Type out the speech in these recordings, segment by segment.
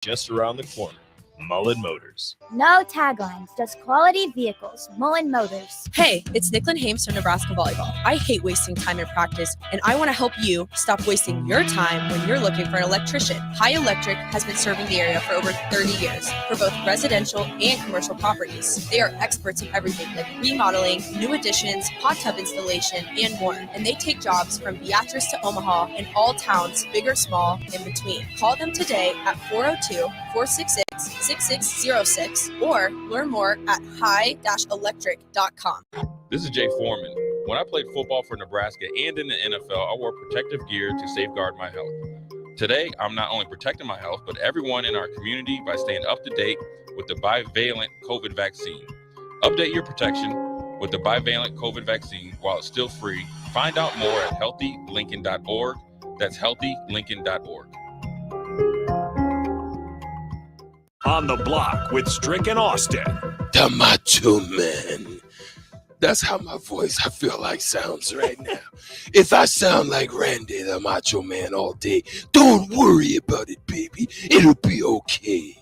just around the corner. Mullen Motors. No taglines, just quality vehicles. Mullen Motors. Hey, it's Nicklin Hames from Nebraska Volleyball. I hate wasting time in practice, and I want to help you stop wasting your time when you're looking for an electrician. High Electric has been serving the area for over 30 years for both residential and commercial properties. They are experts in everything like remodeling, new additions, hot tub installation, and more. And they take jobs from Beatrice to Omaha and all towns, big or small, in between. Call them today at 402-466-6606 or learn more at high-electric.com. This is Jay Foreman. When I played football for Nebraska and in the NFL, I wore protective gear to safeguard my health. Today, I'm not only protecting my health, but everyone in our community by staying up to date with the bivalent COVID vaccine. Update your protection with the bivalent COVID vaccine while it's still free. Find out more at healthylincoln.org. That's healthylincoln.org. On the Block with Strick and Austin. The Macho Man. That's how my voice, I feel like, sounds right now. If I sound like Randy the Macho Man all day, don't worry about it, baby. It'll be okay.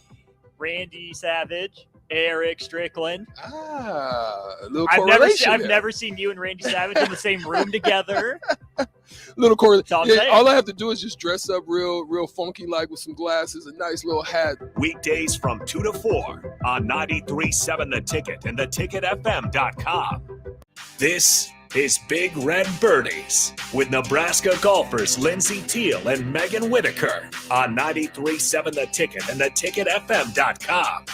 Randy Savage, Eric Strickland. A little correlation. I've never seen you and Randy Savage in the same room together. Little correlation. All I have to do is just dress up real funky, like with some glasses, a nice little hat. Weekdays from 2 to 4 on 93.7 The Ticket and theticketfm.com. This is Big Red Birdies with Nebraska golfers Lindsey Teal and Megan Whitaker on 93.7 The Ticket and theticketfm.com.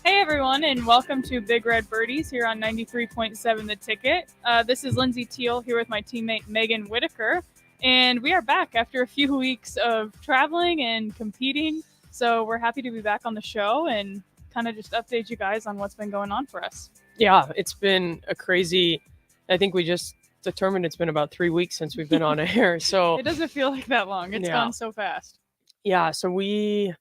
Hey everyone, and welcome to Big Red Birdies here on 93.7 The Ticket. This is Lindsey Teal here with my teammate Megan Whitaker, and we are back after a few weeks of traveling and competing. So we're happy to be back on the show and kind of just update you guys on what's been going on for us. Yeah, it's been a crazy, I think we just determined it's been about 3 weeks since we've been on air. So it doesn't feel like that long. It's gone so fast. Yeah, so we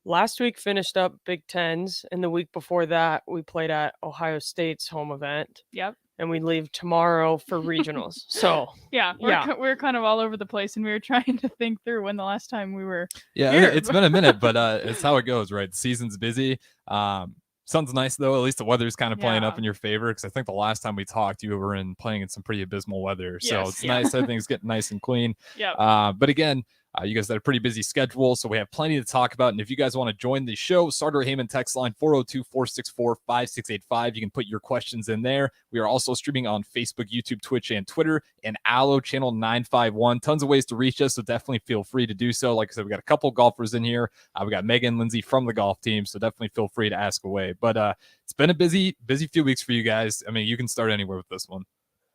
last week finished up Big Tens, and the week before that we played at Ohio State's home event. Yep. And we leave tomorrow for regionals. So we're kind of all over the place, and we were trying to think through when the last time we were here. It's been a minute, but it's how it goes, right? The season's busy. Sun's nice though. At least the weather's kind of playing up in your favor, because I think the last time we talked, you were playing in some pretty abysmal weather. So it's nice. Everything's getting nice and clean. Yeah. But again, you guys had a pretty busy schedule, so we have plenty to talk about. And if you guys want to join the show, Sartor Heyman text line 402-464-5685. You can put your questions in there. We are also streaming on Facebook, YouTube, Twitch, and Twitter, and Allo channel 951. Tons of ways to reach us, so definitely feel free to do so. Like I said, we got a couple golfers in here. We got Megan and Lindsey from the golf team, so definitely feel free to ask away. But it's been a busy few weeks for you guys. I mean, you can start anywhere with this one.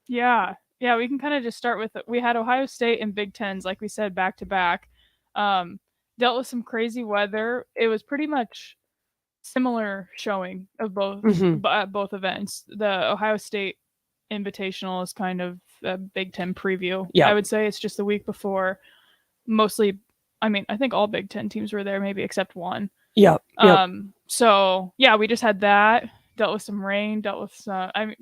Yeah, we can kind of just start with, we had Ohio State and Big Tens, like we said, back to back. Dealt with some crazy weather. It was pretty much similar showing of both at both events. The Ohio State Invitational is kind of a Big Ten preview. Yeah. I would say it's just the week before. Mostly, I mean, I think all Big Ten teams were there, maybe except one. Yeah. So yeah, we just had that. Dealt with some rain. Dealt with kind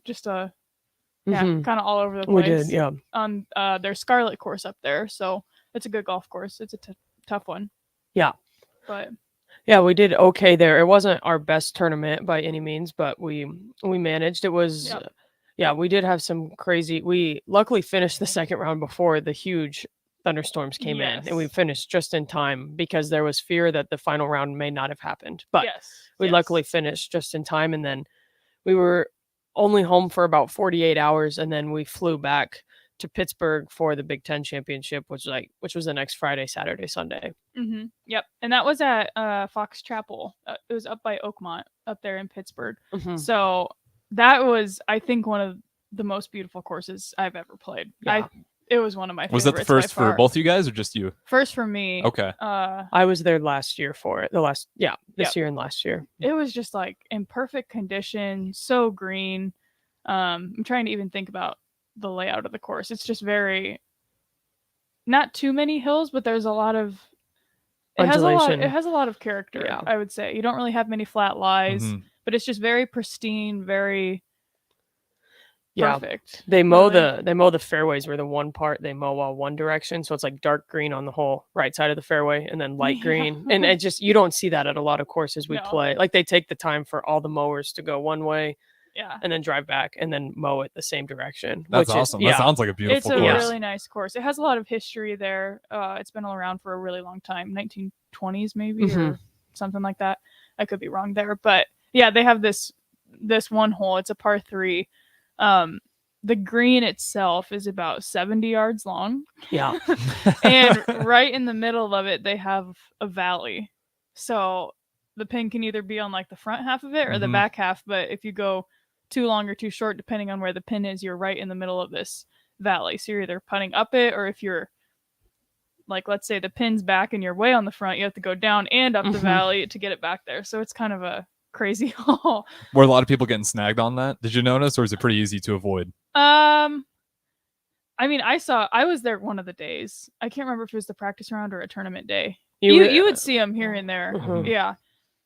of all over the place. We did, yeah. On their Scarlet course up there, so it's a good golf course. It's a tough one. Yeah. But yeah, we did okay there. It wasn't our best tournament by any means, but we managed. It was we did have some crazy. We luckily finished the second round before the huge thunderstorms came in, and we finished just in time because there was fear that the final round may not have happened. But we luckily finished just in time, and then we were only home for about 48 hours, and then we flew back to Pittsburgh for the Big Ten championship, which was the next Friday, Saturday, Sunday. Mm-hmm. Yep. And that was at Fox Chapel. It was up by Oakmont up there in Pittsburgh. Mm-hmm. So that was, I think, one of the most beautiful courses I've ever played. Yeah. It was one of my favorites. Was that the first for both you guys or just you? First for me. Okay. I was there last year for it. This year and last year. It was just like in perfect condition, so green. I'm trying to even think about the layout of the course. It's just not too many hills, but there's a lot of it has a lot of character. Yeah. I would say you don't really have many flat lies, but it's just very pristine, very Yeah. perfect. They mow really. the fairways where the one part they mow all one direction, so it's like dark green on the whole right side of the fairway and then light Yeah. green. And it just you don't see that at a lot of courses we No. play. Like they take the time for all the mowers to go one way Yeah. and then drive back and then mow it the same direction. That's which awesome. Is, yeah. That sounds like a beautiful It's a course. really nice course. It has a lot of history there. It's been all around for a really long time, 1920s maybe Mhm. or something like that. I could be wrong there, but yeah, they have this one hole. It's a par 3. The green itself is about 70 yards long. Yeah. And right in the middle of it, they have a valley. So the pin can either be on like the front half of it or the Mhm. back half. But if you go too long or too short, depending on where the pin is, you're right in the middle of this valley. So you're either putting up it, or if you're like, let's say the pin's back and you're way on the front, you have to go down and up the Mhm. valley to get it back there. So it's kind of a crazy hole. Were a lot of people getting snagged on that? Did you notice, or is it pretty easy to avoid? I mean, I was there one of the days. I can't remember if it was the practice round or a tournament day. You You would- would see them here and there. Mhm. Yeah.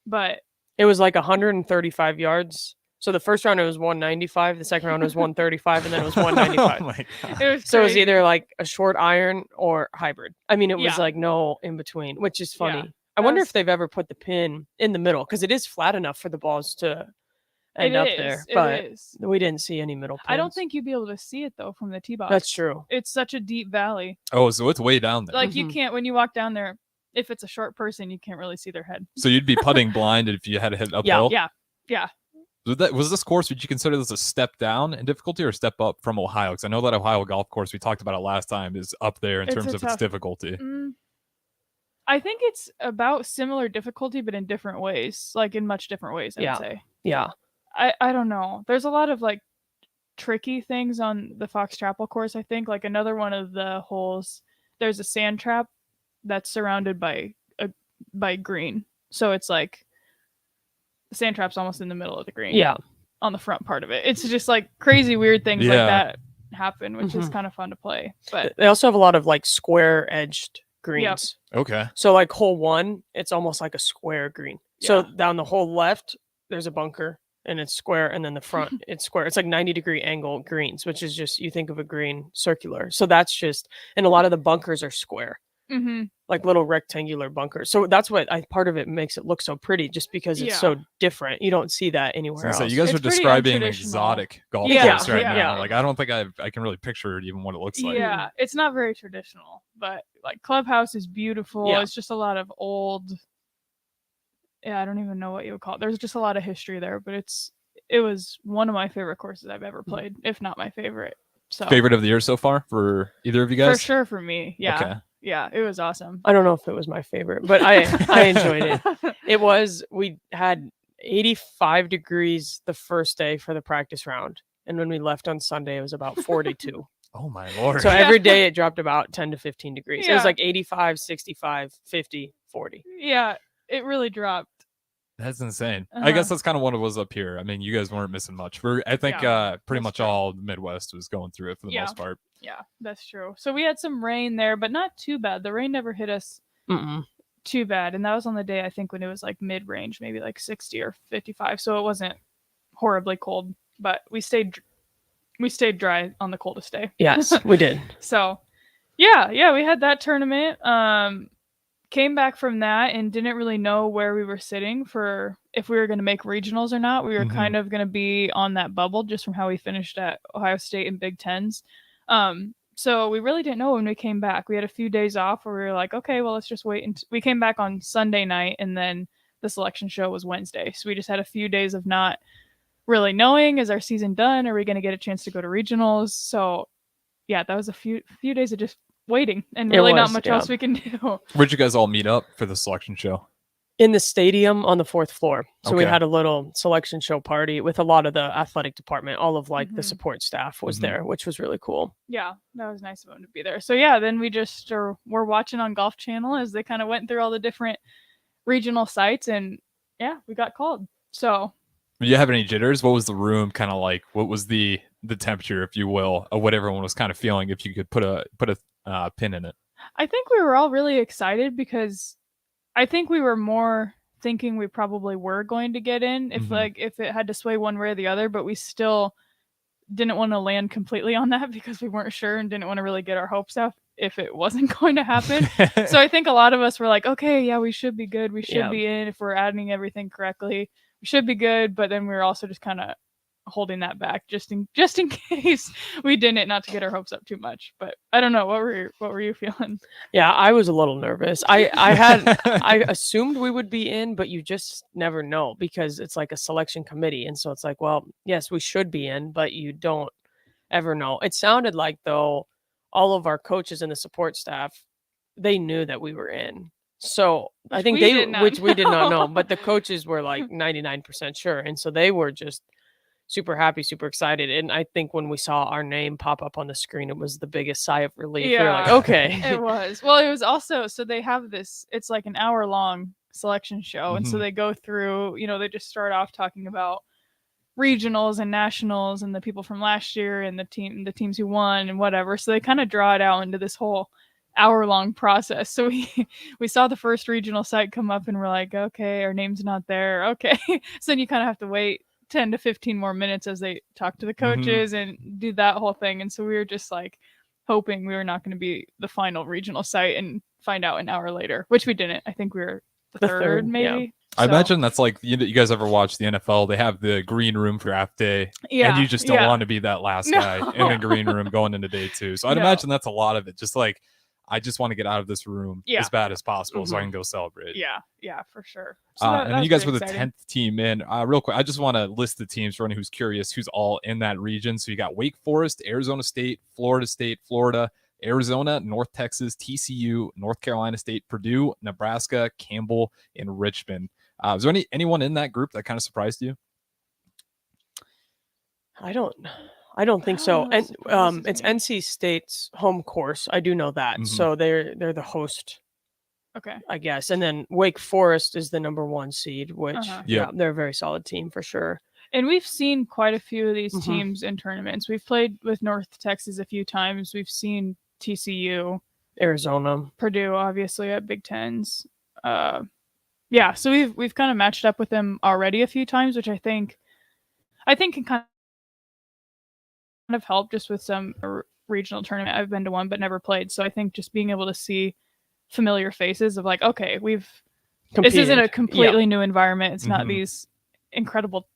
But It was like 135 yards. So the first round it was 195, the second round was 135, and then it was 195. Oh my God. it was So it was crazy. either like a short iron or hybrid. I mean, it was Yeah. like no in between, which is funny. Yeah. I wonder That's- if they've ever put the pin in the middle because it is flat enough for the balls to end It up is, there. it But is. we didn't see any middle pins. I don't think you'd be able to see it though from the tee box. That's true. It's such a deep valley. Oh, so it's way down there. Like you Mhm. can't, when you walk down there, if it's a short person, you can't really see their head. So you'd be putting blind if you had to hit uphill. Yeah. Yeah. Was this course? Would you consider this a step down in difficulty or a step up from Ohio? Because I know that Ohio golf course we talked about it last time is up there in It's terms a of its tough- difficulty. I think it's about similar difficulty, but in different ways, like in much different ways, I Yeah. would say. Yeah. I don't know. There's a lot of like tricky things on the Fox Chapel course, I think. Like another one of the holes, there's a sand trap that's surrounded by green. So it's like the sand trap's almost in the middle of the green. Yeah. On the front part of it. It's just like crazy weird things like Yeah. that happen, which is Mhm. kind of fun to play. But They also have a lot of like square edged greens. Okay. So like hole 1, it's almost like a square green. So Yeah. down the whole left, there's a bunker and it's square, and then the front it's square. It's like 90-degree angle greens, which is just you think of a green circular. So that's just, and a lot of the bunkers are square, mhm. like little rectangular bunkers. So that's what part of it makes it look so pretty, just because it's Yeah. so different. You don't see that anywhere else. So you guys It's are pretty describing an untraditional. exotic golf Yeah, course right yeah. now. Like I don't think I can really picture even what it looks like. Yeah, it's not very traditional, but like Clubhouse is beautiful. Yeah. It's just a lot of old. Yeah, I don't even know what you would call it. There's just a lot of history there, but it was one of my favorite courses I've ever played, if not my favorite. So Favorite of the year so far for either of you for guys? sure for me. Yeah, Okay. yeah, it was awesome. I don't know if it was my favorite, but I enjoyed it. It was, we had 85 degrees the first day for the practice round. And when we left on Sunday, it was about 42. Oh my lord. So every day it dropped about 10 to 15 degrees. It was Yeah. like 85, 65, 50, 40. Yeah, it really dropped. That's insane. I guess Uh-huh. that's kind of what it was up here. I mean, you guys weren't missing much. I think Yeah, pretty that's much true. all the Midwest was going through it for the Yeah. most part. Yeah, that's true. So we had some rain there, but not too bad. The rain never hit us Mm-mm. too bad, and that was on the day I think when it was like mid-range, maybe like 60 or 55. So it wasn't horribly cold, but we stayed dry on the coldest day. Yes, we did. So yeah, we had that tournament. Came back from that and didn't really know where we were sitting for if we were going to make regionals or not. We were Mhm. kind of going to be on that bubble just from how we finished at Ohio State and Big Tens. So we really didn't know when we came back. We had a few days off where we were like, okay, well, let's just wait. And we came back on Sunday night, and then the selection show was Wednesday. So we just had a few days of not really knowing, is our season done? Are we going to get a chance to go to regionals? So yeah, that was a few days of just waiting, and It really not was, much yeah. else we can do. Where'd you guys all meet up for the selection show? In the stadium on the 4th floor. So we Okay. had a little selection show party with a lot of the athletic department. All of like the Mhm. support staff was Mhm. there, which was really cool. Yeah, that was nice of them to be there. So yeah, then we just were watching on Golf Channel as they kind of went through all the different regional sites, and yeah, we got called. So Did you have any jitters? What was the room kind of like? What was the temperature, if you will, of what everyone was kind of feeling? If you could put a pin in it. I think we were all really excited because I think we were more thinking we probably were going to get in if Mhm. like if it had to sway one way or the other, but we still didn't want to land completely on that because we weren't sure and didn't want to really get our hopes up if it wasn't going to happen. So I think a lot of us were like, okay, yeah, we should be good. We should be in if we're adding everything correctly. We should be good. But then we were also just kind of holding that back just in case we didn't, not to get our hopes up too much. But I don't know, what were you feeling? Yeah, I was a little nervous. I assumed we would be in, but you just never know because it's like a selection committee, and so it's like, well, yes, we should be in, but you don't ever know. It sounded like though all of our coaches and the support staff, they knew that we were in. So I think which we did not know, but the coaches were like 99% sure, and so they were just super happy, super excited. And I think when we saw our name pop up on the screen, it was the biggest sigh of relief. Yeah, we were like, okay. It was. Well, it was also, so they have this, it's like an hour-long selection show. And so they go through, they just start off talking about regionals and nationals and the people from last year and the teams who won and whatever. So they kind of draw it out into this whole hour-long process. So we saw the first regional site come up and we're like, okay, our name's not there. Okay. So then you kind of have to wait 10 to 15 more minutes as they talk to the coaches and do that whole thing. And so we were just like hoping we were not going to be the final regional site and find out an hour later, which we didn't. I think we were the third maybe. Yeah. I imagine that's like, you guys ever watch the NFL? They have the green room for half day, and you just don't want to be that last guy in the green room going into day two. So I'd imagine that's a lot of it. Just like, I just want to get out of this room as bad as possible so I can go celebrate. Yeah, for sure. So and then you guys were the 10th team in. Real quick, I just want to list the teams for anyone who's curious who's all in that region. So you got Wake Forest, Arizona State, Florida, Arizona, North Texas, TCU, North Carolina State, Purdue, Nebraska, Campbell, and Richmond. Is there anyone in that group that kind of surprised you? I don't think so. And it's NC State's home course. I do know that. So they're the host. Okay. I guess. And then Wake Forest is the number 1 seed, which they're a very solid team for sure. And we've seen quite a few of these teams in tournaments. We've played with North Texas a few times. We've seen TCU, Arizona, Purdue, obviously at Big Tens. So we've kind of matched up with them already a few times, which I think can kind of help just with some regional tournament. I've been to one but never played, so I think just being able to see familiar faces of like, okay, this isn't a completely new environment. It's not these incredible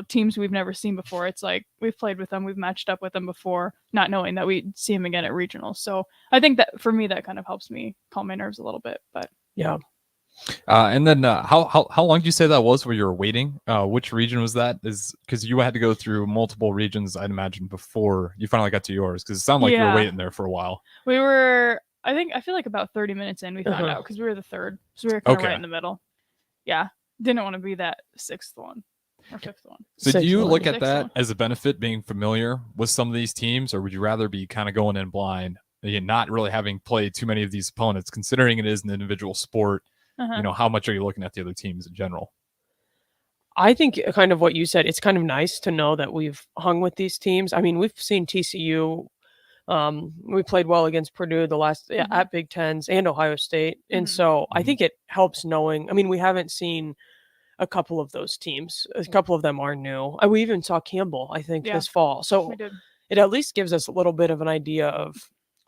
teams we've never seen before. It's like we've played with them, we've matched up with them before, not knowing that we'd see them again at regionals. So I think that for me that kind of helps me calm my nerves a little bit. But and then how long did you say that was where you were waiting? Which region was that? Is because you had to go through multiple regions, I'd imagine, before you finally got to yours, because it sounded like you were waiting there for a while. We were, I feel like about 30 minutes in we found out, because we were the third, so we were kind of right in the middle. Didn't want to be that 6th one or 5th one. So do you look at that as a benefit, being familiar with some of these teams, or would you rather be kind of going in blind and not really having played too many of these opponents, considering it is an individual sport? How much are you looking at the other teams in general? I think kind of what you said, it's kind of nice to know that we've hung with these teams. I mean, we've seen TCU. We played well against Purdue the last at Big Tens and Ohio State. And so I think it helps knowing. I mean, we haven't seen a couple of those teams. A couple of them are new. We even saw Campbell, I think, this fall. So it at least gives us a little bit of an idea of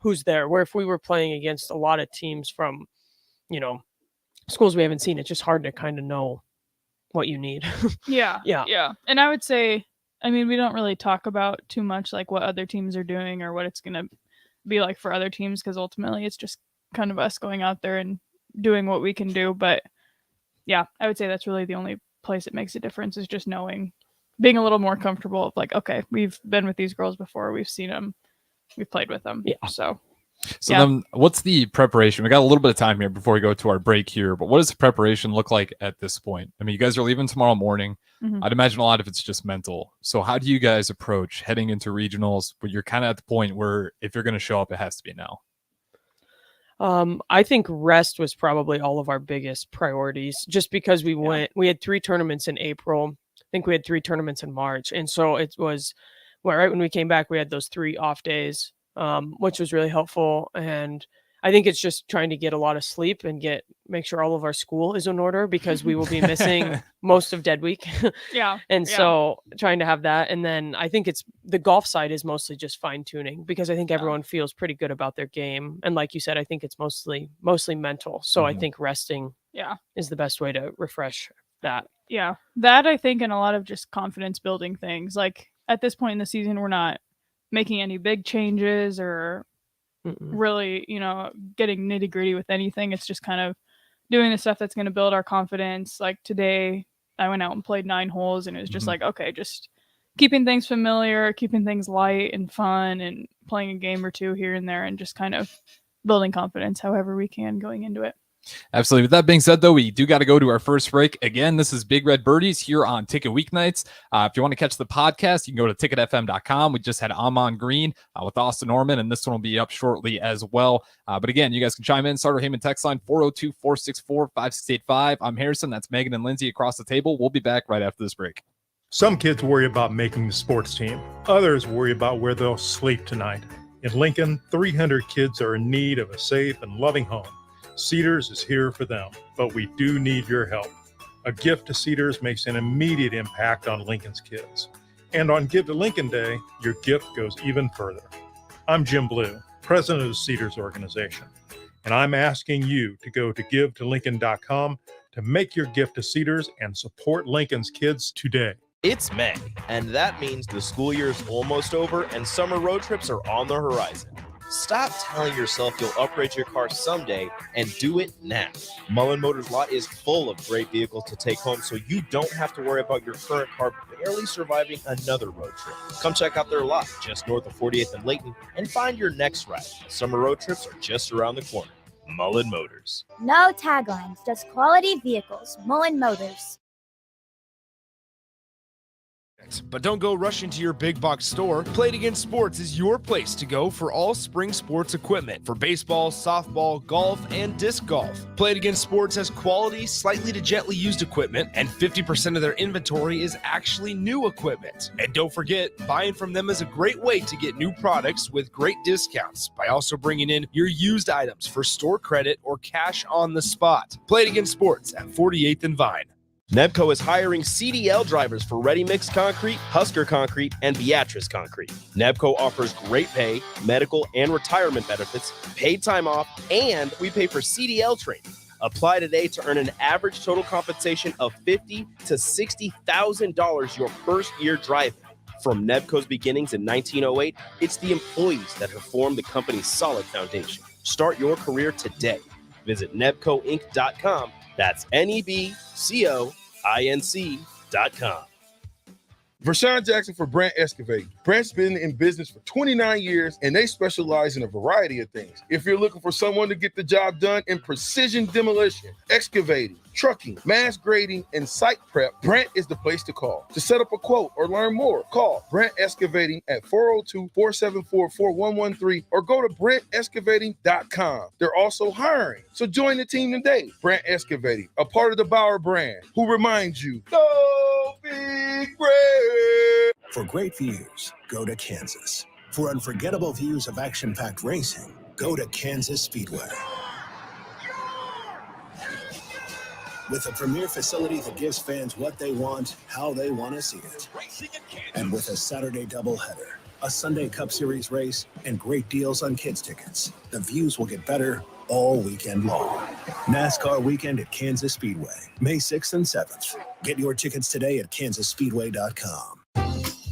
who's there. Where if we were playing against a lot of teams from, schools we haven't seen, it's just hard to kind of know what you need. Yeah. And I would say, I mean, we don't really talk about too much like what other teams are doing or what it's going to be like for other teams, because ultimately it's just kind of us going out there and doing what we can do. But I would say that's really the only place it makes a difference, is just knowing, being a little more comfortable of like, okay, we've been with these girls before, we've seen them, we've played with them. So then what's the preparation? We got a little bit of time here before we go to our break here, but what does the preparation look like at this point? I mean, you guys are leaving tomorrow morning. I'd imagine a lot of it's just mental. So how do you guys approach heading into regionals, but you're kind of at the point where if you're going to show up, it has to be now? I think rest was probably all of our biggest priorities, just because we had 3 tournaments in April. I think we had 3 tournaments in March. And so it was right when we came back, we had those 3 off days. Which was really helpful. And I think it's just trying to get a lot of sleep and make sure all of our school is in order, because we will be missing most of dead week. Yeah. And yeah. so trying to have that. And then I think it's the golf side is mostly just fine tuning, because I think everyone feels pretty good about their game. And like you said, I think it's mostly mental. So I think resting is the best way to refresh that. Yeah. That, I think, and a lot of just confidence building things. Like at this point in the season, we're not making any big changes or really, getting nitty gritty with anything. It's just kind of doing the stuff that's going to build our confidence. Like today, I went out and played 9 holes, and it was just like, okay, just keeping things familiar, keeping things light and fun, and playing a game or two here and there, and just kind of building confidence however we can going into it. Absolutely. With that being said, though, we do got to go to our first break. Again, this is Big Red Birdies here on Ticket Weeknights. If you want to catch the podcast, you can go to ticketfm.com. We just had Amon Green with Austin Norman, and this one will be up shortly as well. But again, you guys can chime in. Starter Heyman text line 402-464-5685. I'm Harrison. That's Megan and Lindsay across the table. We'll be back right after this break. Some kids worry about making the sports team. Others worry about where they'll sleep tonight. In Lincoln, 300 kids are in need of a safe and loving home. Cedars is here for them, but we do need your help. A gift to Cedars makes an immediate impact on Lincoln's kids. And on Give to Lincoln Day, your gift goes even further. I'm Jim Blue, president of the Cedars organization, and I'm asking you to go to givetolincoln.com to make your gift to Cedars and support Lincoln's kids today. It's May, and that means the school year is almost over and summer road trips are on the horizon. Stop telling yourself you'll upgrade your car someday and do it now. Mullen Motors lot is full of great vehicles to take home, so you don't have to worry about your current car barely surviving another road trip. Come check out their lot just north of 48th and Layton and find your next ride. Summer road trips are just around the corner. Mullen Motors. No taglines, just quality vehicles. Mullen Motors. But don't go rushing to your big box store. Play It Again Sports is your place to go for all spring sports equipment for baseball, softball, golf, and disc golf. Play It Again Sports has quality, slightly to gently used equipment, and 50% of their inventory is actually new equipment. And don't forget, buying from them is a great way to get new products with great discounts by also bringing in your used items for store credit or cash on the spot. Play It Again Sports at 48th and Vine. Nebco is hiring CDL drivers for Ready Mix Concrete, Husker Concrete, and Beatrice Concrete. Nebco offers great pay, medical, and retirement benefits, paid time off, and we pay for CDL training. Apply today to earn an average total compensation of $50,000 to $60,000 your first year driving. From Nebco's beginnings in 1908, it's the employees that have formed the company's solid foundation. Start your career today. Visit nebcoinc.com. That's NEBCOINC.com. Vershawn Jackson for Brandt Excavating. Brandt's been in business for 29 years, and they specialize in a variety of things. If you're looking for someone to get the job done in precision demolition, excavating, trucking, mass grading, and site prep, Brandt is the place to call. To set up a quote or learn more, call Brandt Excavating at 402-474-4113 or go to BrandtExcavating.com. They're also hiring, so join the team today. Brandt Excavating, a part of the Bauer brand, who reminds you, go Big Red! For great views, go to Kansas. For unforgettable views of action-packed racing, go to Kansas Speedway. With a premier facility that gives fans what they want, how they want to see it. And with a Saturday doubleheader, a Sunday Cup Series race, and great deals on kids' tickets, the views will get better all weekend long. NASCAR weekend at Kansas Speedway, May 6th and 7th. Get your tickets today at kansasspeedway.com.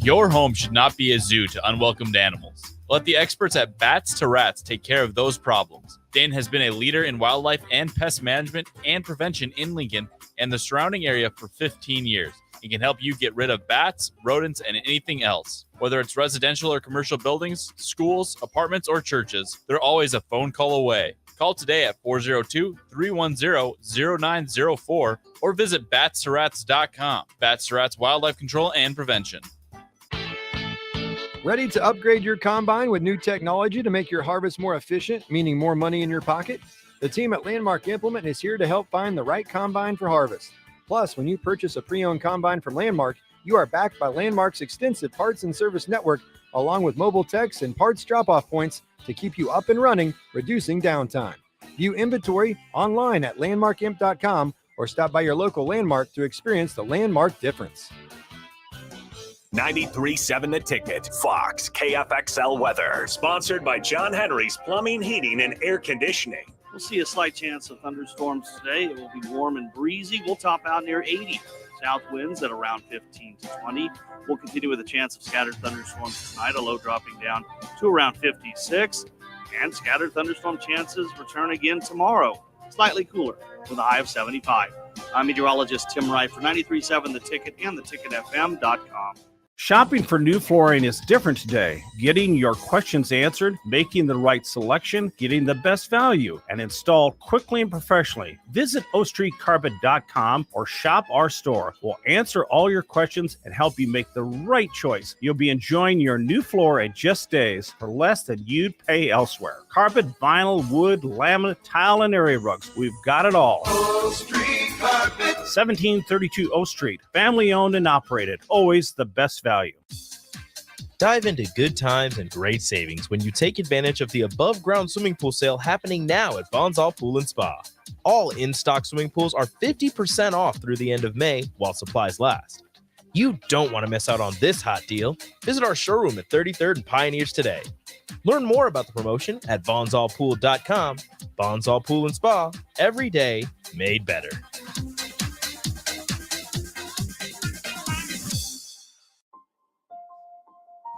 Your home should not be a zoo to unwelcomed animals. Let the experts at Bats to Rats take care of those problems. Dane has been a leader in wildlife and pest management and prevention in Lincoln and the surrounding area for 15 years. He can help you get rid of bats, rodents, and anything else. Whether it's residential or commercial buildings, schools, apartments, or churches, they're always a phone call away. Call today at 402-310-0904 or visit batstoRats.com. Bats to Rats Wildlife Control and Prevention. Ready to upgrade your combine with new technology to make your harvest more efficient, meaning more money in your pocket? The team at Landmark Implement is here to help find the right combine for harvest. Plus, when you purchase a pre-owned combine from Landmark, you are backed by Landmark's extensive parts and service network along with mobile techs and parts drop-off points to keep you up and running, reducing downtime. View inventory online at landmarkimp.com or stop by your local Landmark to experience the Landmark difference. 93.7 The Ticket, Fox, KFXL weather. Sponsored by John Henry's Plumbing, Heating, and Air Conditioning. We'll see a slight chance of thunderstorms today. It will be warm and breezy. We'll top out near 80. South winds at around 15 to 20. We'll continue with a chance of scattered thunderstorms tonight, a low dropping down to around 56. And scattered thunderstorm chances return again tomorrow, slightly cooler with a high of 75. I'm meteorologist Tim Wright for 93.7 The Ticket and theticketfm.com. Shopping for new flooring is different today. Getting your questions answered, making the right selection, getting the best value, and installed quickly and professionally. Visit ostreetcarpet.com or shop our store. We'll answer all your questions and help you make the right choice. You'll be enjoying your new floor in just days for less than you'd pay elsewhere. Carpet, vinyl, wood, laminate, tile, and area rugs. We've got it all. O Street Carpet. 1732 O Street. Family owned and operated. Always the best value. Dive into good times and great savings when you take advantage of the above-ground swimming pool sale happening now at Bonzal Pool and Spa. All in-stock swimming pools are 50% off through the end of May while supplies last. You don't want to miss out on this hot deal. Visit our showroom at 33rd and Pioneers today. Learn more about the promotion at bonzalpool.com. Bonzal Pool and Spa, every day made better.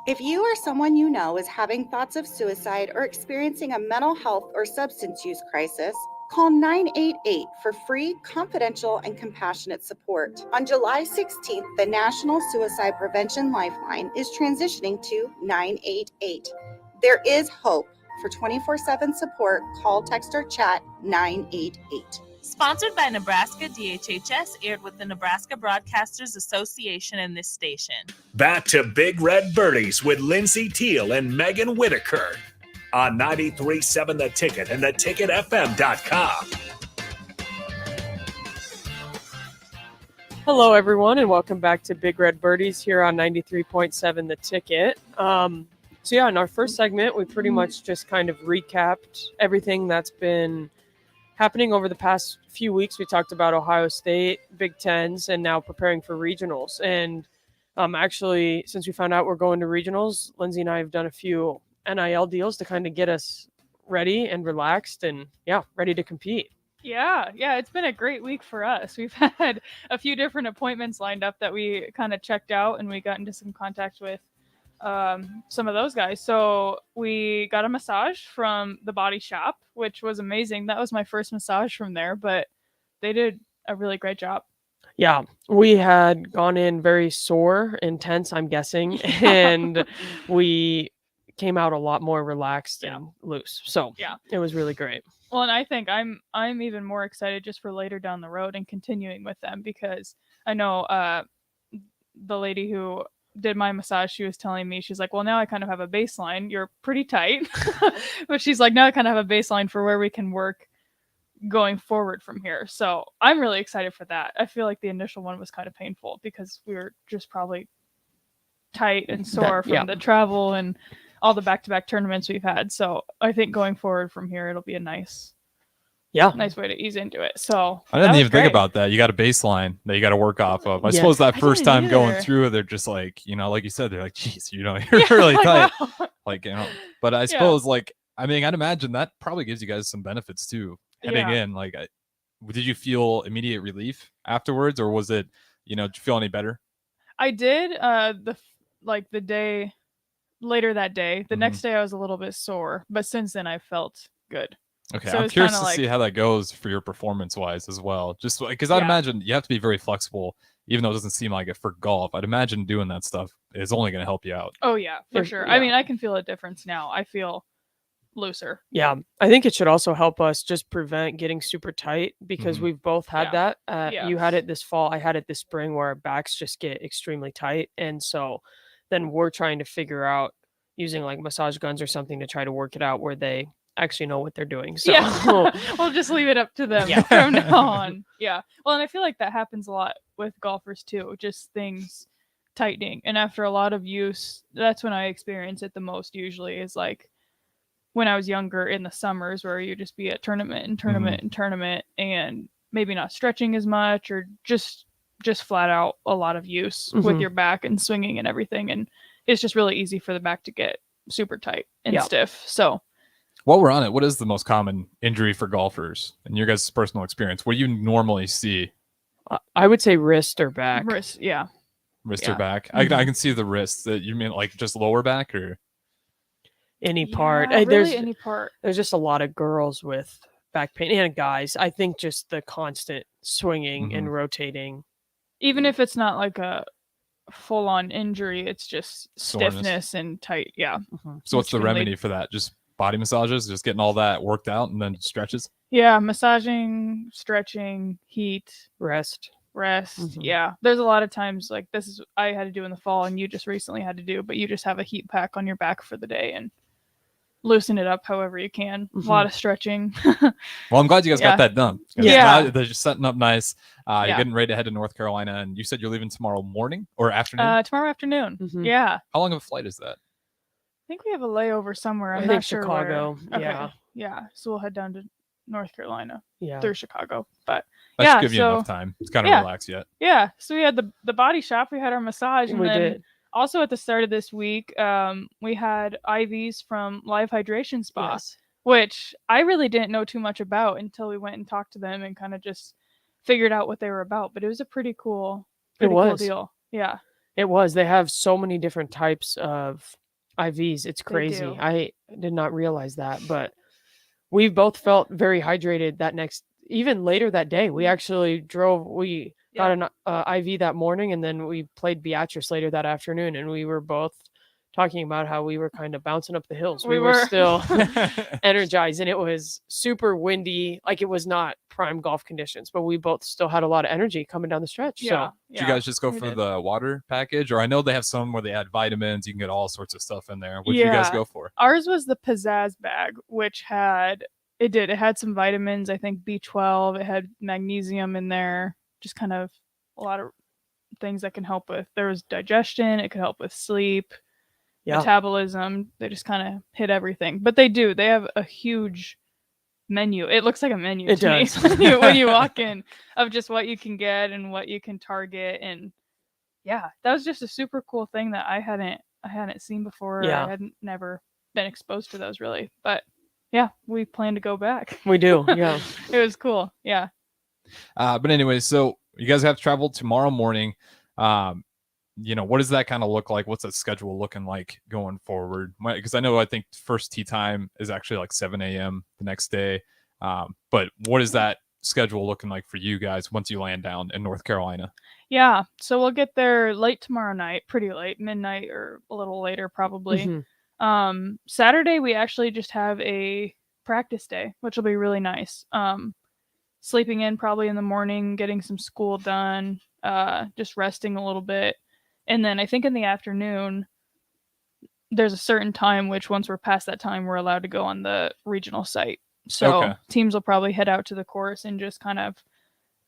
If you or someone you know is having thoughts of suicide or experiencing a mental health or substance use crisis, call 988 for free, confidential, and compassionate support. On July 16th, the National Suicide Prevention Lifeline is transitioning to 988. There is hope. For 24/7 support, call, text, or chat 988. Sponsored by Nebraska DHHS, aired with the Nebraska Broadcasters Association and this station. Back to Big Red Birdies with Lindsey Teal and Megan Whitaker on 93.7 The Ticket and theticketfm.com. Hello, everyone, and welcome back to Big Red Birdies here on 93.7 The Ticket. So yeah, in our first segment, we pretty much just kind of recapped everything that's been happening over the past few weeks. We talked about Ohio State, Big Tens, and now preparing for regionals. And actually, since we found out we're going to regionals, Lindsay and I have done a few NIL deals to kind of get us ready and relaxed and, yeah, ready to compete. Yeah, it's been a great week for us. We've had a few different appointments lined up that we kind of checked out, and we got into some contact with some of those guys. So we got a massage from the Body Shop, which was amazing. That was my first massage from there, but they did a really great job. Yeah, we had gone in very sore, intense, I'm guessing, and we came out a lot more relaxed and loose. So yeah, it was really great. Well, and I think I'm even more excited just for later down the road and continuing with them, because I know the lady who did my massage, she was telling me, she's like, well, now I kind of have a baseline. You're pretty tight. But she's like, now I kind of have a baseline for where we can work going forward from here. So I'm really excited for that. I feel like the initial one was kind of painful because we were just probably tight and sore from the travel and all the back-to-back tournaments we've had. So I think going forward from here, it'll be a nice way to ease into it. So I didn't even think about that. You got a baseline that you got to work off of. I suppose that first time going through, they're just like, like you said, they're like, geez, you're really tight. Wow. But I suppose I'd imagine that probably gives you guys some benefits too, heading in. Did you feel immediate relief afterwards, or was it, did you feel any better? I did the day later that day. The next day I was a little bit sore, but since then I felt good. Okay, so I'm curious to see how that goes for your performance-wise as well. Just because I'd imagine you have to be very flexible, even though it doesn't seem like it for golf. I'd imagine doing that stuff is only going to help you out. Oh, yeah, for sure. Yeah. I mean, I can feel a difference now. I feel looser. Yeah, I think it should also help us just prevent getting super tight, because we've both had that. You had it this fall. I had it this spring, where our backs just get extremely tight. And so then we're trying to figure out using massage guns or something to try to work it out where they actually know what they're doing. So we'll just leave it up to them from now on. Yeah. Well, and I feel like that happens a lot with golfers too. Just things tightening. And after a lot of use, that's when I experience it the most usually, is like when I was younger in the summers, where you just be at tournament and tournament and tournament, and maybe not stretching as much, or just flat out a lot of use with your back and swinging and everything. And it's just really easy for the back to get super tight and stiff. So while we're on it, what is the most common injury for golfers in your guys' personal experience? What do you normally see? I would say wrist or back. Wrist, yeah. Wrist or back? I can see the wrist. You mean like just lower back or any part? Really any part. There's just a lot of girls with back pain, and guys. I think just the constant swinging and rotating. Even if it's not like a full-on injury, it's just Soreness. Stiffness and tight. Yeah. So what's the remedy for that? Just body massages, just getting all that worked out, and then stretches? Yeah, massaging, stretching, heat, rest. Yeah, there's a lot of times like this is I had to do in the fall, and you just recently had to do, but you just have a heat pack on your back for the day and loosen it up however you can. A lot of stretching. Well, I'm glad you guys got that done. Yeah. Now they're just setting up nice. You're getting ready to head to North Carolina, and you said you're leaving tomorrow morning or afternoon? Tomorrow afternoon. Yeah. How long of a flight is that? I think we have a layover somewhere. I'm I not think sure Chicago. where. Yeah. Okay. Yeah. So we'll head down to North Carolina. Yeah. Through Chicago. But That should give you enough time. It's kind of relax yet. Yeah. So we had the body shop, we had our massage, and We then did. also at the start of this week, we had IVs from Live Hydration Spa, which I really didn't know too much about until we went and talked to them and kind of just figured out what they were about. But it was a pretty cool deal. Yeah. It was. They have so many different types of IVs. It's They crazy. do. I did not realize that, but we both felt very hydrated even later that day. We actually drove, we got an IV that morning, and then we played Beatrice later that afternoon, and we were both talking about how we were kind of bouncing up the hills. We were still energized, and it was super windy. Like, it was not prime golf conditions, but we both still had a lot of energy coming down the stretch. So Did you guys just go for the water package? Or I know they have some where they add vitamins. You can get all sorts of stuff in there. What did you guys go for? Ours was the Pizzazz bag, which had some vitamins, I think B12, it had magnesium in there, just kind of a lot of things that can help with, there was digestion, it could help with sleep, metabolism. They just kind of hit everything. But they have a huge menu. It looks like a menu It to me does. when you walk in, of just what you can get and what you can target. And yeah, that was just a super cool thing that I hadn't seen before. Yeah. I hadn't never been exposed to those really. But yeah, we plan to go back. We do. Yeah. It was cool. Yeah. But anyway, so you guys have to travel tomorrow morning. What does that kind of look like? What's that schedule looking like going forward? Because I think first tee time is actually like 7 a.m. the next day. But what is that schedule looking like for you guys once you land down in North Carolina? Yeah. So we'll get there late tomorrow night, pretty late, midnight or a little later probably. Saturday we actually just have a practice day, which will be really nice. Sleeping in probably in the morning, getting some school done, just resting a little bit. And then I think in the afternoon, there's a certain time, which once we're past that time, we're allowed to go on the regional site. So teams will probably head out to the course and just kind of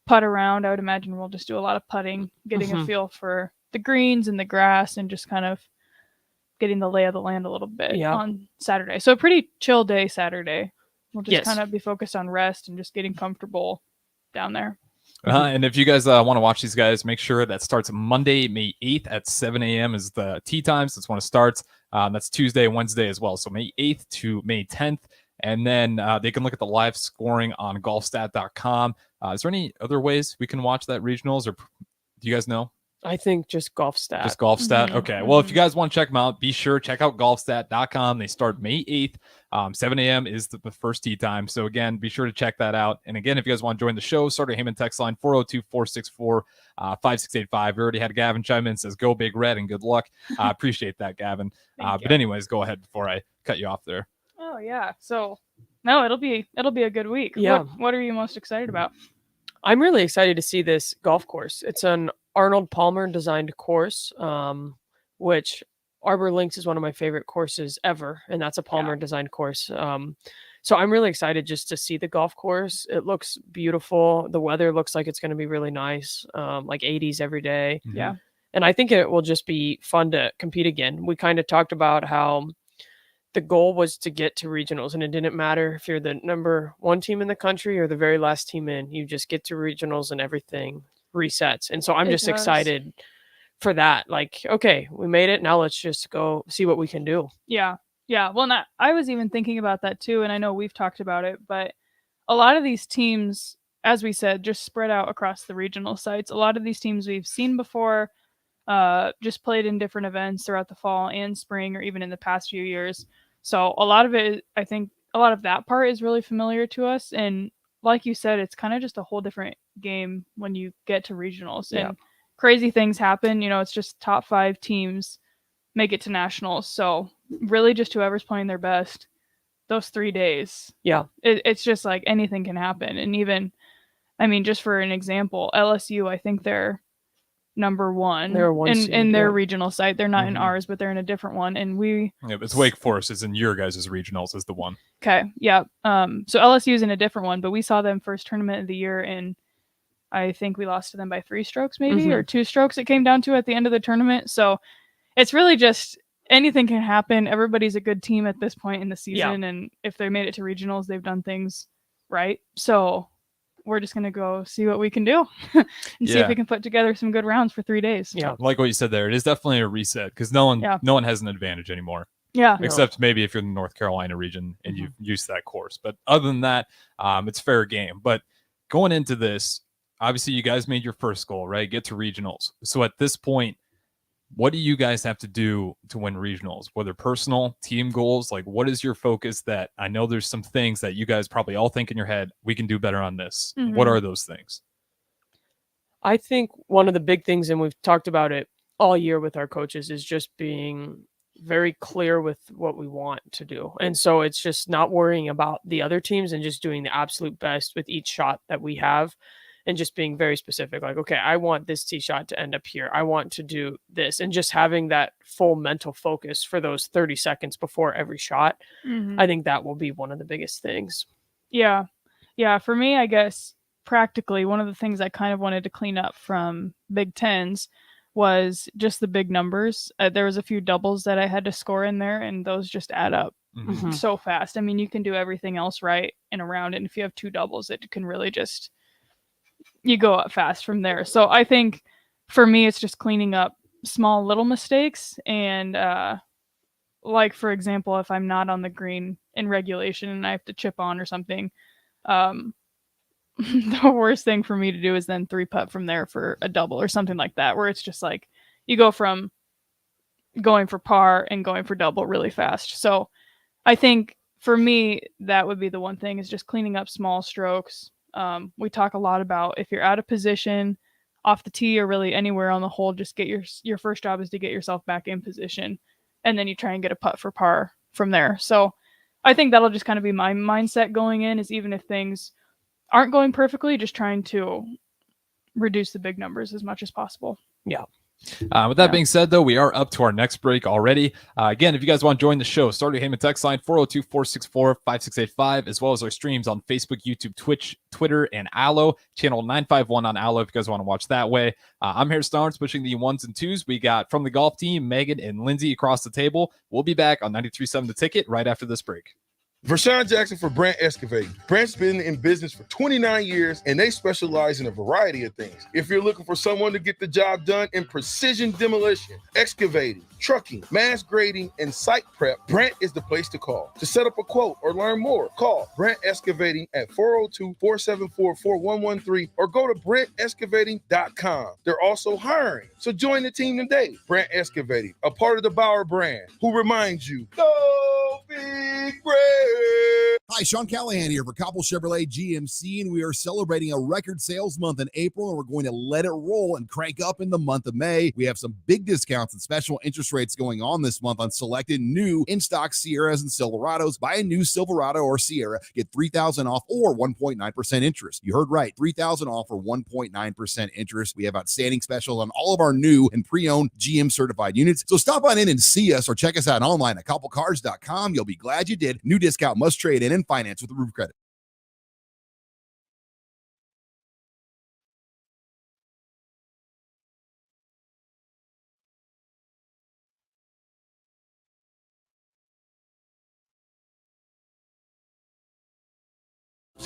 putt around. I would imagine we'll just do a lot of putting, getting a feel for the greens and the grass, and just kind of getting the lay of the land a little bit on Saturday. So a pretty chill day Saturday. We'll just kind of be focused on rest and just getting comfortable down there. And if you guys want to watch these guys, make sure that starts Monday, May 8th at 7 a.m. is the tee times. That's when it starts. That's Tuesday, Wednesday as well. So May 8th to May 10th. And then they can look at the live scoring on golfstat.com. Is there any other ways we can watch that regionals, or do you guys know? I think just GolfStat. Just GolfStat. Okay. Well, if you guys want to check them out, be sure check out golfstat.com. They start May 8th. 7 a.m. is the first tee time. So again, be sure to check that out. And again, if you guys want to join the show, Starter Heyman text line 402-464-5685. We already had Gavin chime in and says, "Go Big Red," and good luck. I appreciate that, Gavin. But anyways, go ahead before I cut you off there. Oh yeah. So no, it'll be a good week. Yeah. What are you most excited about? I'm really excited to see this golf course. It's an Arnold Palmer designed course, which Arbor Links is one of my favorite courses ever, and that's a Palmer designed course. So I'm really excited just to see the golf course. It looks beautiful. The weather looks like it's going to be really nice, like 80s every day. Yeah. And I think it will just be fun to compete again. We kind of talked about how the goal was to get to regionals, and it didn't matter if you're the number one team in the country or the very last team in. You just get to regionals and everything resets. And so I'm It just does. excited for that. Like, okay, we made it. Now let's just go see what we can do. Yeah. Yeah. Well, I was even thinking about that too. And I know we've talked about it, but a lot of these teams, as we said, just spread out across the regional sites. A lot of these teams we've seen before, just played in different events throughout the fall and spring, or even in the past few years. So a lot of it, I think a lot of that part is really familiar to us. And like you said, it's kind of just a whole different game when you get to regionals. Yeah. And crazy things happen. It's just top 5 teams make it to nationals. So really just whoever's playing their best those 3 days. Yeah. It's just like anything can happen. And even, I mean, just for an example, LSU, I think they're number 1 They're a 1 in seed, their yeah. regional site. They're not in Mhm. ours, but they're in a different one. And Yeah, but it's Wake Forest is in your guys' regionals is the one. okay, yeah. So LSU is in a different one, but we saw them first tournament of the year, and I think we lost to them by 3 strokes, maybe, or 2 strokes. It came down to at the end of the tournament. So it's really just anything can happen. Everybody's a good team at this point in the season, and if they made it to regionals, they've done things right. So we're just gonna go see what we can do and see if Yeah. we can put together some good rounds for 3 days. Like what you said there, it is definitely a reset because no one has an advantage anymore. Yeah. No. Except maybe if you're in the North Carolina region and you've used that course. But other than that, it's fair game. But going into this, obviously you guys made your first goal, right? Get to regionals. So at this point, what do you guys have to do to win regionals? Whether personal, team goals, like what is your focus? That I know there's some things that you guys probably all think in your head, we can do better on this. What Mhm. are those things? I think one of the big things, and we've talked about it all year with our coaches, is just being very clear with what we want to do. And so it's just not worrying about the other teams and just doing the absolute best with each shot that we have and just being very specific. Like, okay, I want this tee shot to end up here. I want to do this. And just having that full mental focus for those 30 seconds before every shot. Mhm. I think that will be one of the biggest things. Yeah. Yeah. For me, I guess practically one of the things I kind of wanted to clean up from Big Tens was just the big numbers. There was a few doubles that I had to score in there, and those just add up Mhm. so fast. I mean, you can do everything else right in a round, and if you have 2 doubles, it can really just, you go up fast from there. So I think for me, it's just cleaning up small little mistakes. And like, for example, if I'm not on the green in regulation and I have to chip on or something, the worst thing for me to do is then 3-putt from there for a double or something like that, where it's just like you go from going for par and going for double really fast. So I think for me, that would be the one thing, is just cleaning up small strokes. We talk a lot about if you're out of position off the tee or really anywhere on the hole, just get your first job is to get yourself back in position, and then you try and get a putt for par from there. So I think that'll just kind of be my mindset going in, is even if things aren't going perfectly, just trying to reduce the big numbers as much as possible. Yeah. With that being said, though, we are up to our next break already. Again, if you guys want to join the show, start your Heyman text line 402-464-5685, as well as our streams on Facebook, YouTube, Twitch, Twitter, and Allo. Channel 951 on Allo if you guys want to watch that way. I'm here, Starnes, pushing the 1s and 2s. We got from the golf team, Megan and Lindsay across the table. We'll be back on 93.7 The Ticket right after this break. Vershawn Jackson for Brandt Excavating. Brandt's been in business for 29 years, and they specialize in a variety of things. If you're looking for someone to get the job done in precision demolition, excavating, trucking, mass grading, and site prep, Brandt is the place to call. To set up a quote or learn more, call Brandt Excavating at 402-474-4113 or go to BrandtExcavating.com. They're also hiring, so join the team today. Brandt Excavating, a part of the Bauer brand, who reminds you, go Big Brand! Hi, Sean Callahan here for Cobble Chevrolet GMC, and we are celebrating a record sales month in April, and we're going to let it roll and crank up in the month of May. We have some big discounts and special interest rates going on this month on selected new in-stock Sierras and Silverados. Buy a new Silverado or Sierra, get $3,000 off or 1.9% interest. You heard right, $3,000 off or 1.9% interest. We have outstanding specials on all of our new and pre-owned GM certified units. So stop on in and see us or check us out online at cobblecars.com. You'll be glad you did. New discount must trade in and finance with the roof credit.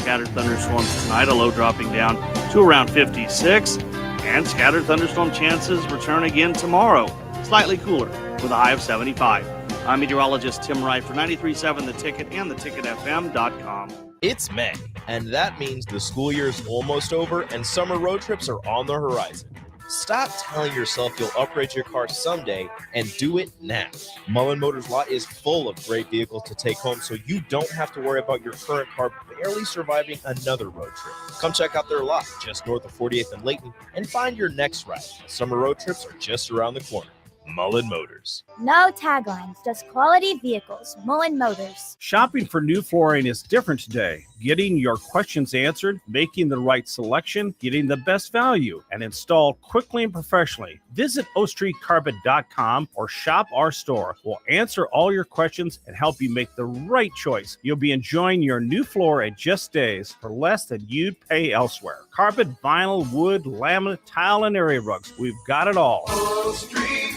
scattered thunderstorms tonight, a low dropping down to around 56. And scattered thunderstorm chances return again tomorrow, slightly cooler with a high of 75. I'm meteorologist Tim Wright for 93.7 The Ticket and theticketfm.com. It's May, and that means the school year is almost over and summer road trips are on the horizon. Stop telling yourself you'll upgrade your car someday and do it now. Mullen Motors lot is full of great vehicles to take home so you don't have to worry about your current car barely surviving another road trip. Come check out their lot just north of 48th and Layton and find your next ride. Summer road trips are just around the corner. Mullen Motors. No taglines, just quality vehicles. Mullen Motors. Shopping for new flooring is different today. Getting your questions answered, making the right selection, getting the best value, and installed quickly and professionally. Visit ostreetcarpet.com or shop our store. We'll answer all your questions and help you make the right choice. You'll be enjoying your new floor in just days for less than you'd pay elsewhere. Carpet, vinyl, wood, laminate, tile, and area rugs. We've got it all.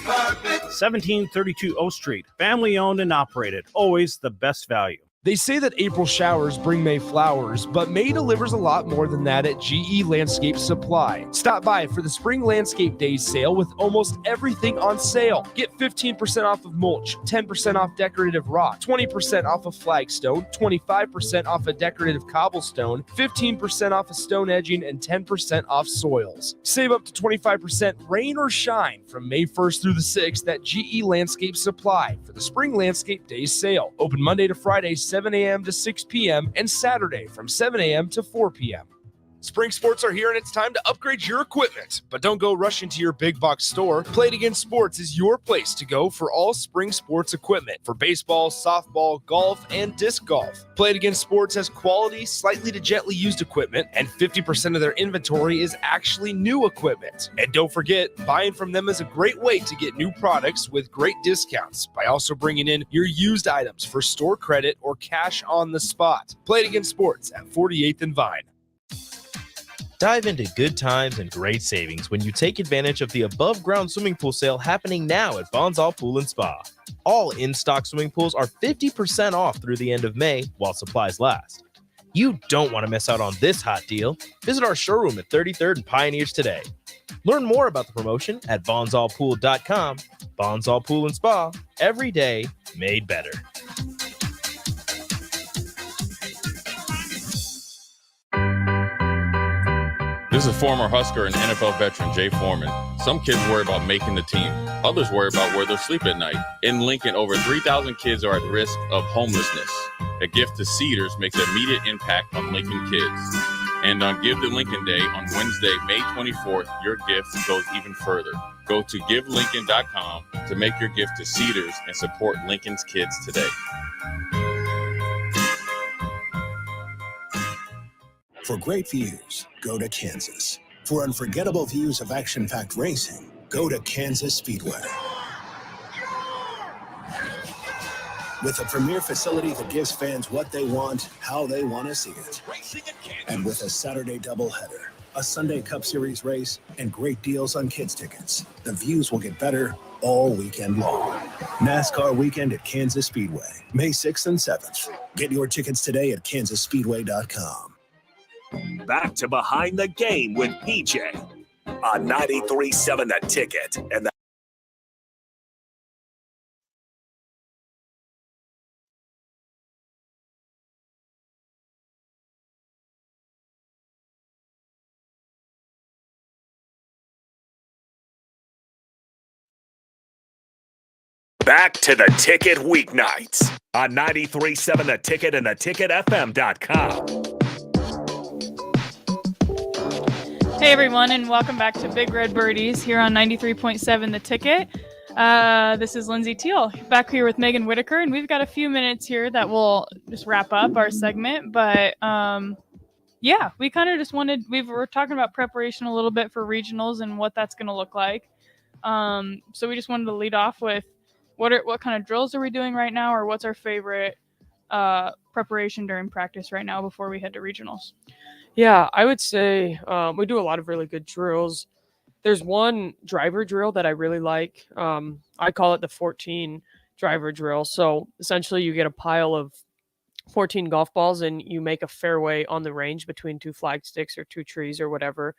1732 O Street, family owned and operated, always the best value. They say that April showers bring May flowers, but May delivers a lot more than that at GE Landscape Supply. Stop by for the Spring Landscape Days sale with almost everything on sale. Get 15% off of mulch, 10% off decorative rock, 20% off of flagstone, 25% off of decorative cobblestone, 15% off of stone edging, and 10% off soils. Save up to 25% rain or shine from May 1st through the 6th at GE Landscape Supply for the Spring Landscape Days sale. Open Monday to Friday, 7 a.m. to 6 p.m. and Saturday from 7 a.m. to 4 p.m. Spring sports are here and it's time to upgrade your equipment. But don't go rushing to your big box store. Play It Again Sports is your place to go for all spring sports equipment for baseball, softball, golf, and disc golf. Play It Again Sports has quality, slightly to gently used equipment, and 50% of their inventory is actually new equipment. And don't forget, buying from them is a great way to get new products with great discounts by also bringing in your used items for store credit or cash on the spot. Play It Again Sports at 48th and Vine. Dive into good times and great savings when you take advantage of the above-ground swimming pool sale happening now at Bonsall Pool and Spa. All in-stock swimming pools are 50% off through the end of May while supplies last. You don't want to miss out on this hot deal. Visit our showroom at 33rd and Pioneers today. Learn more about the promotion at bonsallpool.com. Bonsall Pool and Spa, every day made better. This is former Husker and NFL veteran Jay Foreman. Some kids worry about making the team. Others worry about where they'll sleep at night. In Lincoln, over 3,000 kids are at risk of homelessness. A gift to Cedars makes an immediate impact on Lincoln kids. And on Give to Lincoln Day on Wednesday, May 24th, your gift goes even further. Go to givelincoln.com to make your gift to Cedars and support Lincoln's kids today. For great views, go to Kansas. For unforgettable views of action-packed racing, go to Kansas Speedway. With a premier facility that gives fans what they want, how they want to see it. And with a Saturday doubleheader, a Sunday Cup Series race, and great deals on kids' tickets, the views will get better all weekend long. NASCAR weekend at Kansas Speedway, May 6th and 7th. Get your tickets today at kansasspeedway.com. Back to Behind the Game with PJ on 93.7 The Ticket and the Back to The Ticket weeknights on 93.7 The Ticket and theticketfm.com. Hey everyone, and welcome back to Big Red Birdies here on 93.7 The Ticket. This is Lindsay Teal back here with Megan Whitaker, and we've got a few minutes here that will just wrap up our segment. But yeah, we kind of just we were talking about preparation a little bit for regionals and what that's going to look like. So we just wanted to lead off with what kind of drills are we doing right now, or what's our favorite preparation during practice right now before we head to regionals? Yeah, I would say we do a lot of really good drills. There's one driver drill that I really like. I call it the 14 driver drill. So essentially you get a pile of 14 golf balls, and you make a fairway on the range between 2 flag sticks or 2 trees or whatever.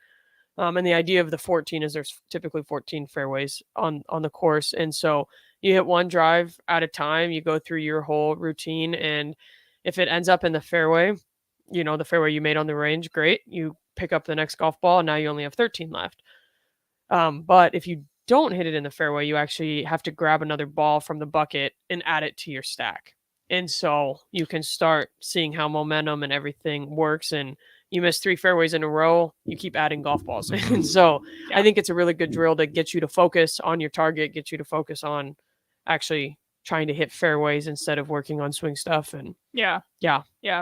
And the idea of the 14 is there's typically 14 fairways on the course. And so you hit one drive at a time, you go through your whole routine. And if it ends up in the fairway, the fairway you made on the range, great. You pick up the next golf ball, and now you only have 13 left. But if you don't hit it in the fairway, you actually have to grab another ball from the bucket and add it to your stack. And so you can start seeing how momentum and everything works. And you miss 3 fairways in a row, you keep adding golf balls. And so I think it's a really good drill to get you to focus on your target, get you to focus on actually trying to hit fairways instead of working on swing stuff. And Yeah.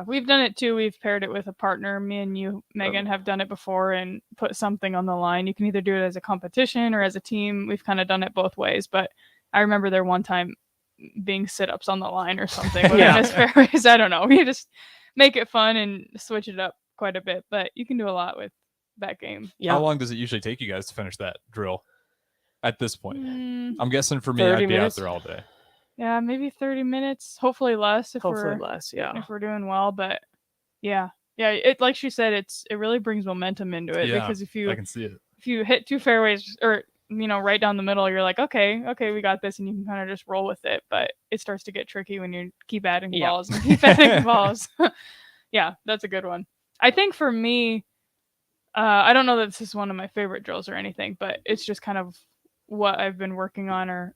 We've done it too. We've paired it with a partner. Me and you, Megan, have done it before and put something on the line. You can either do it as a competition or as a team. We've kind of done it both ways. But I remember there one time being sit-ups on the line or something when we missed fairways. I don't know. We just make it fun and switch it up quite a bit. But you can do a lot with that game. How long does it usually take you guys to finish that drill at this point? I'm guessing for me, 30 I'd be minutes? out there all day. Yeah, maybe 30 minutes. Hopefully less if Hopefully we're less, yeah. if we're doing well. But yeah, it like she said, it really brings momentum into it because if I can see it. if you hit 2 fairways or right down the middle, you're like, okay, we got this, and you can kind of just roll with it. But it starts to get tricky when you keep adding balls and keep adding balls. Yeah, that's a good one. I think for me, I don't know that this is one of my favorite drills or anything, but it's just kind of what I've been working on or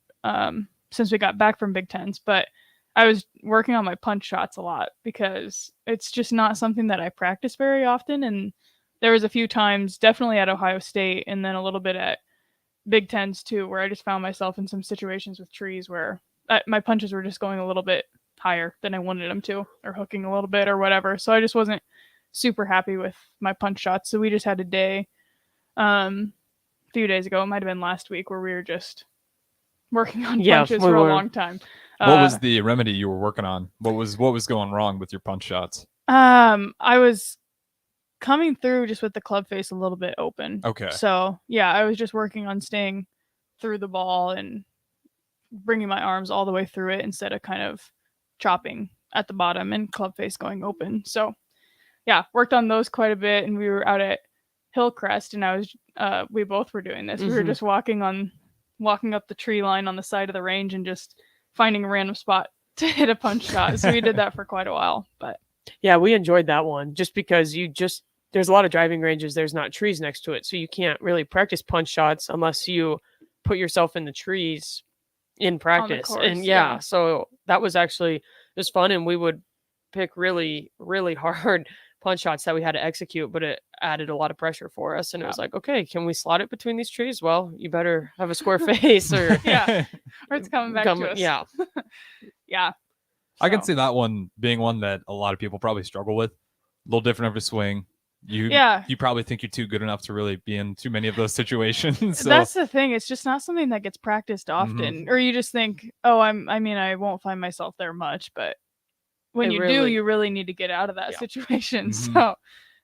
since we got back from Big Tens. But I was working on my punch shots a lot because it's just not something that I practice very often. And there was a few times, definitely at Ohio State, and then a little bit at Big Tens too, where I just found myself in some situations with trees where my punches were just going a little bit higher than I wanted them to, or hooking a little bit or whatever. So I just wasn't super happy with my punch shots. So we just had a day a few days ago, it might have been last week, where we were just working on punches for a long time. What was the remedy you were working on? What was going wrong with your punch shots? I was coming through just with the club face a little bit open. Okay. So yeah, I was just working on staying through the ball and bringing my arms all the way through it instead of kind of chopping at the bottom and club face going open. So yeah, worked on those quite a bit. And we were out at Hillcrest, and I was we both were doing this. We were just walking up the tree line on the side of the range and just finding a random spot to hit a punch shot. So we did that for quite a while. But yeah, we enjoyed that one just because there's a lot of driving ranges. There's not trees next to it. So you can't really practice punch shots unless you put yourself in the trees in practice. course, And yeah. so that was actually just fun. And we would pick really, really hard punch shots that we had to execute, but it added a lot of pressure for us. And it was like, okay, can we slot it between these trees? Well, you better have a square face or or it's coming back to us. Yeah. Yeah. I can see that one being one that a lot of people probably struggle with. A little different of a swing. You probably think you're too good enough to really be in too many of those situations. So that's the thing. It's just not something that gets practiced often. Or you just think, oh, I won't find myself there much, but when you do, you really need to get out of that situation. So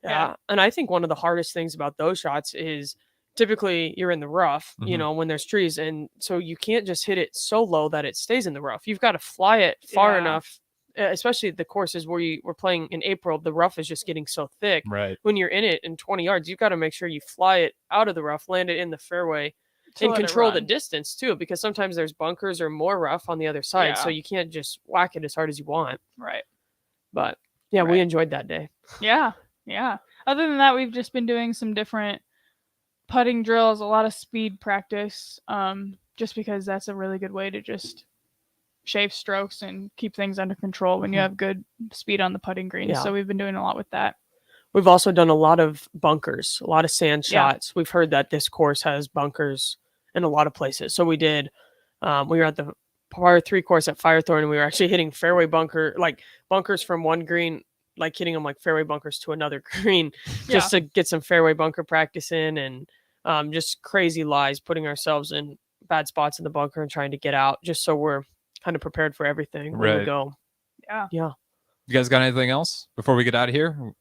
yeah. And I think one of the hardest things about those shots is typically you're in the rough, when there's trees. And so you can't just hit it so low that it stays in the rough. You've got to fly it far enough, especially the courses where you were playing in April, the rough is just getting so thick. Right. When you're in it in 20 yards, you've got to make sure you fly it out of the rough, land it in the fairway, and control the distance too, because sometimes there's bunkers or more rough on the other side. So you can't just whack it as hard as you want. Right. But yeah, we enjoyed that day. Yeah. Other than that, we've just been doing some different putting drills, a lot of speed practice, just because that's a really good way to just shave strokes and keep things under control when you have good speed on the putting green. So we've been doing a lot with that. We've also done a lot of bunkers, a lot of sand shots. We've heard that this course has bunkers in a lot of places. So we did, we were at the par 3 course at Firethorn, and we were actually hitting fairway bunkers from one green, like hitting them like fairway bunkers to another green, just to get some fairway bunker practice in, and just crazy lies, putting ourselves in bad spots in the bunker and trying to get out, just so we're kind of prepared for everything when we go. Yeah. Yeah. You guys got anything else before we get out of here?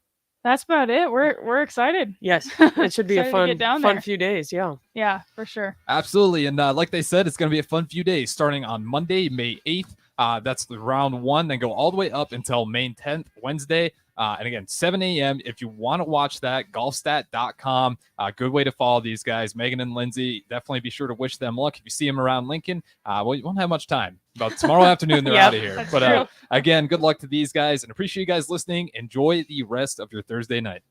That's about it. We're excited. Yes. It should be a fun few days. Yeah. Yeah, for sure. Absolutely. And like they said, it's going to be a fun few days starting on Monday, May 8th. That's the round 1, then go all the way up until May 10th, Wednesday. And again, 7 a.m. If you want to watch that, golfstat.com. Good way to follow these guys. Megan and Lindsay, definitely be sure to wish them luck. If you see them around Lincoln, well, you won't have much time. About tomorrow afternoon, they're out of here. But again, good luck to these guys and appreciate you guys listening. Enjoy the rest of your Thursday night.